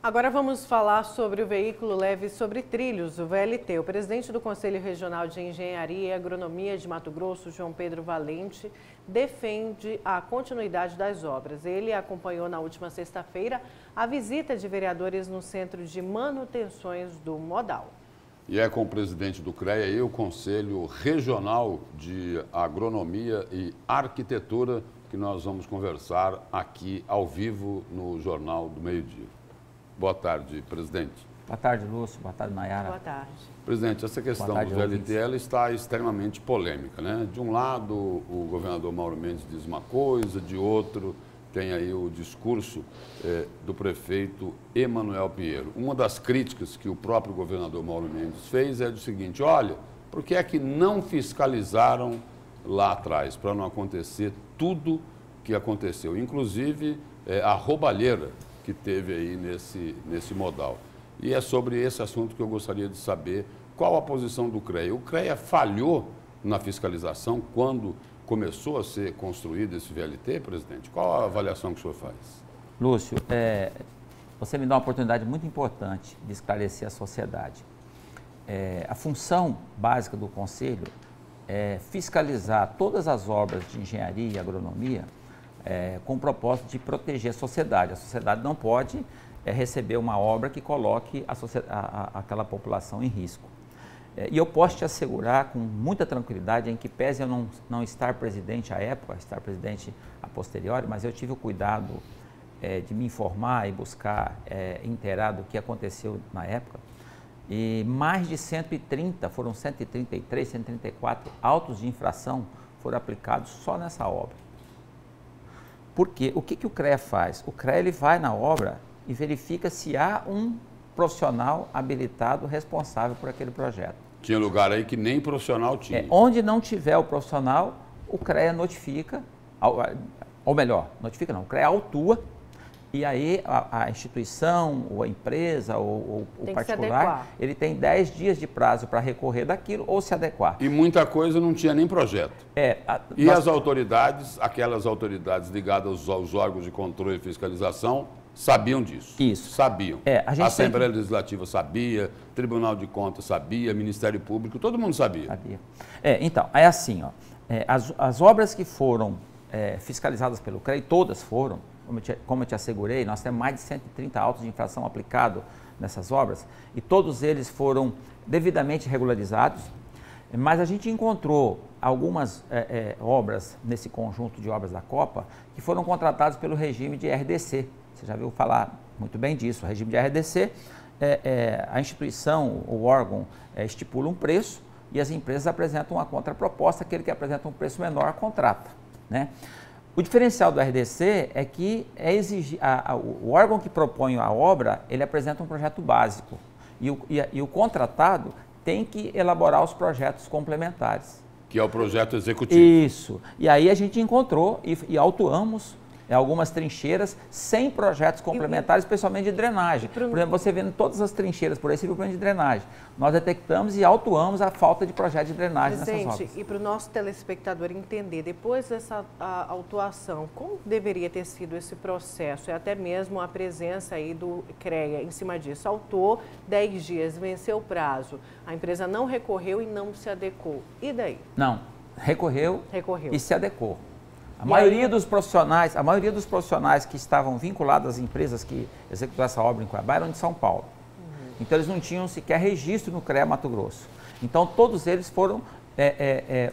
Agora vamos falar sobre o veículo leve sobre trilhos, o VLT. O presidente do Conselho Regional de Engenharia e Agronomia de Mato Grosso, João Pedro Valente, defende a continuidade das obras. Ele acompanhou na última sexta-feira a visita de vereadores no Centro de Manutenções do Modal. E é com o presidente do CREA e o Conselho Regional de Agronomia e Arquitetura que nós vamos conversar aqui ao vivo no Jornal do Meio-Dia. Boa tarde, presidente. Boa tarde, Lúcio. Boa tarde, Nayara. Boa tarde. Presidente, essa questão do VLT ela está extremamente polêmica, né? De um lado, o governador Mauro Mendes diz uma coisa, de outro, tem aí o discurso do prefeito Emanuel Pinheiro. Uma das críticas que o próprio governador Mauro Mendes fez é do seguinte: olha, por que é que não fiscalizaram lá atrás, para não acontecer tudo que aconteceu, inclusive a roubalheira que teve aí nesse modal. E é sobre esse assunto que eu gostaria de saber qual a posição do CREA. O CREA falhou na fiscalização quando começou a ser construído esse VLT, presidente? Qual a avaliação que o senhor faz? Lúcio, você me dá uma oportunidade muito importante de esclarecer a sociedade. A função básica do Conselho é fiscalizar todas as obras de engenharia e agronomia com o propósito de proteger a sociedade. A sociedade não pode receber uma obra que coloque aquela população em risco. E eu posso te assegurar com muita tranquilidade, em que pese eu não estar presidente à época, estar presidente a posteriori, mas eu tive o cuidado de me informar e buscar inteirar do que aconteceu na época. E mais de 130, foram 133, 134 autos de infração foram aplicados só nessa obra. Porque o que o CREA faz? O CREA ele vai na obra e verifica se há um profissional habilitado responsável por aquele projeto. Tinha lugar aí que nem profissional tinha. Onde não tiver o profissional, o CREA notifica, ou melhor, notifica não, o CREA autua, e aí a instituição, ou a empresa, ou o particular, ele tem 10 dias de prazo para recorrer daquilo ou se adequar. E muita coisa não tinha nem projeto. As autoridades, aquelas autoridades ligadas aos órgãos de controle e fiscalização, sabiam disso. Isso. Sabiam. A Assembleia Legislativa sabia, Tribunal de Contas sabia, Ministério Público, todo mundo sabia. Então, é assim, ó, as obras que foram fiscalizadas pelo CREA, todas foram, como eu te assegurei, nós temos mais de 130 autos de infração aplicado nessas obras, e todos eles foram devidamente regularizados, mas a gente encontrou algumas obras nesse conjunto de obras da Copa que foram contratadas pelo regime de RDC. Você já viu falar muito bem disso. O regime de RDC, a instituição, o órgão, estipula um preço e as empresas apresentam uma contraproposta, aquele que apresenta um preço menor contrata, né? O diferencial do RDC é que o órgão que propõe a obra, ele apresenta um projeto básico e o contratado tem que elaborar os projetos complementares. Que é o projeto executivo. Isso. E aí a gente encontrou e autuamos algumas trincheiras sem projetos complementares, especialmente de drenagem. Por exemplo, você vendo todas as trincheiras por aí, você viu o plano de drenagem. Nós detectamos e autuamos a falta de projeto de drenagem nessas obras. E para o nosso telespectador entender, depois dessa autuação, como deveria ter sido esse processo? E até mesmo a presença aí do CREA em cima disso. Autuou 10 dias, venceu o prazo. A empresa não recorreu e não se adequou. E daí? Não, recorreu. E se adequou. A maioria dos profissionais que estavam vinculados às empresas que executaram essa obra em Cuiabá eram de São Paulo. Então, eles não tinham sequer registro no CREA Mato Grosso. Então, todos eles foram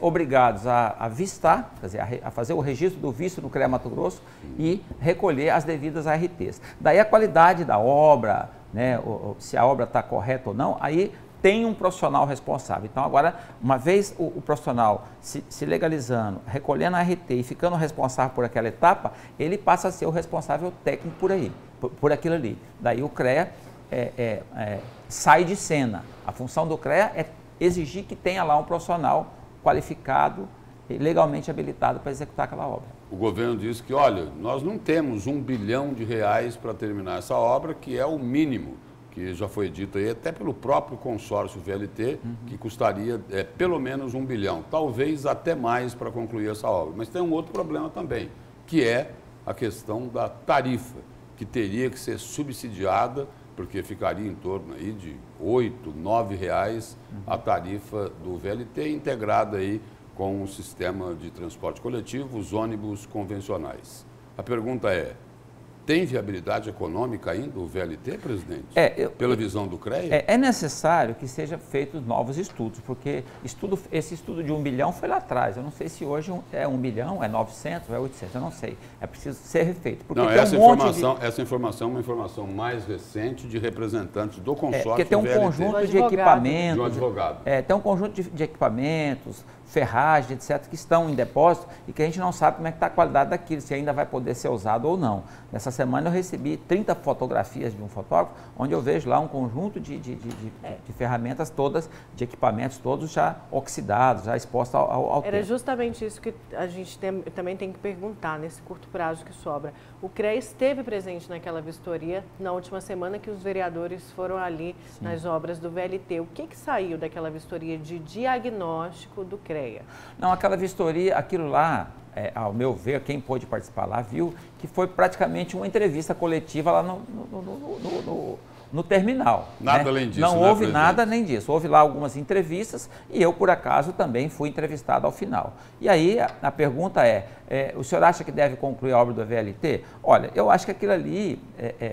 obrigados a vistar, quer dizer, a fazer o registro do visto no CREA Mato Grosso e recolher as devidas ARTs. Daí, a qualidade da obra, né, se a obra está correta ou não, aí tem um profissional responsável. Então, agora, uma vez o profissional se legalizando, recolhendo a RT e ficando responsável por aquela etapa, ele passa a ser o responsável técnico por aquilo ali. Daí o CREA sai de cena. A função do CREA é exigir que tenha lá um profissional qualificado e legalmente habilitado para executar aquela obra. O governo disse que, olha, nós não temos R$1 bilhão para terminar essa obra, que é o mínimo, que já foi dito aí até pelo próprio consórcio VLT, que custaria pelo menos R$1 bilhão, talvez até mais para concluir essa obra. Mas tem um outro problema também, que é a questão da tarifa, que teria que ser subsidiada, porque ficaria em torno aí de R$ 8, R$ 9 a tarifa do VLT, integrada aí com o sistema de transporte coletivo, os ônibus convencionais. A pergunta é, tem viabilidade econômica ainda o VLT, presidente? Pela visão do CREA? É necessário que sejam feitos novos estudos, porque esse estudo de 1 bilhão foi lá atrás. Eu não sei se hoje é 1 bilhão, é 900, é 800, eu não sei. É preciso ser refeito. Porque não, tem essa informação é uma informação mais recente de representantes do consórcio porque tem um VLT. conjunto de equipamentos. De um advogado. Tem um conjunto de equipamentos, ferragem, etc., que estão em depósito e que a gente não sabe como é que está a qualidade daquilo, se ainda vai poder ser usado ou não. Nessa semana eu recebi 30 fotografias de um fotógrafo, onde eu vejo lá um conjunto de ferramentas todas, de equipamentos todos já oxidados, já expostos ao tempo. Era justamente isso que a gente também tem que perguntar nesse curto prazo que sobra. O CREA esteve presente naquela vistoria na última semana que os vereadores foram ali nas obras do VLT. O que saiu daquela vistoria de diagnóstico do CREA? Não, aquela vistoria, aquilo lá, ao meu ver, quem pôde participar lá viu que foi praticamente uma entrevista coletiva lá no terminal. Nada além disso. Não houve nada além disso. Houve lá algumas entrevistas e eu, por acaso, também fui entrevistado ao final. E aí a pergunta o senhor acha que deve concluir a obra do VLT? Olha, eu acho que aquilo ali,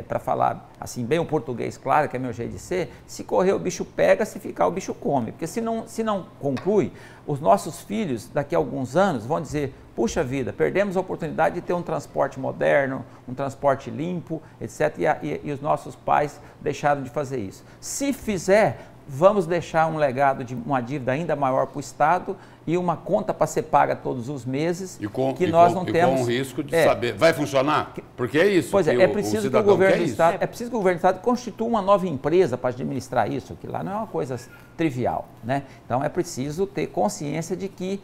para falar assim bem o português claro, que é meu jeito de ser, se correr o bicho pega, se ficar o bicho come. Porque se não conclui, os nossos filhos, daqui a alguns anos, vão dizer, puxa vida, perdemos a oportunidade de ter um transporte moderno, um transporte limpo, etc. E os nossos pais deixaram de fazer isso. Se fizer, vamos deixar um legado de uma dívida ainda maior para o Estado e uma conta para ser paga todos os meses que nós não temos. Com o risco de saber, vai funcionar? Porque é isso. Pois é preciso que o governo do Estado, preciso que o governo do Estado constitua uma nova empresa para administrar isso, que lá não é uma coisa trivial, né? Então é preciso ter consciência de que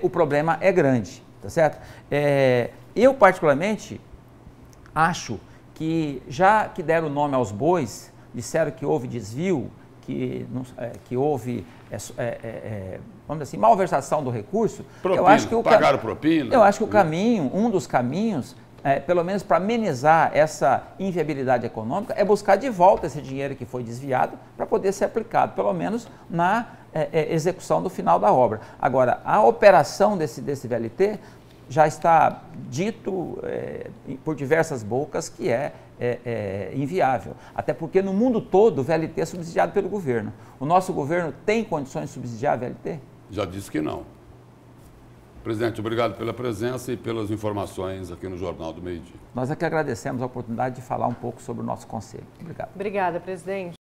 o problema é grande. Tá certo? Eu, particularmente, acho que, já que deram o nome aos bois, disseram que houve desvio, que houve, vamos dizer assim, malversação do recurso, eu acho que pagaram propina. Eu acho que o caminho, um dos caminhos, pelo menos para amenizar essa inviabilidade econômica, é buscar de volta esse dinheiro que foi desviado para poder ser aplicado, pelo menos na execução do final da obra. Agora, a operação desse VLT já está dito por diversas bocas que é inviável. Até porque no mundo todo o VLT é subsidiado pelo governo. O nosso governo tem condições de subsidiar o VLT? Já disse que não. Presidente, obrigado pela presença e pelas informações aqui no Jornal do Meio-Dia. Nós é que agradecemos a oportunidade de falar um pouco sobre o nosso conselho. Obrigado. Obrigada, presidente.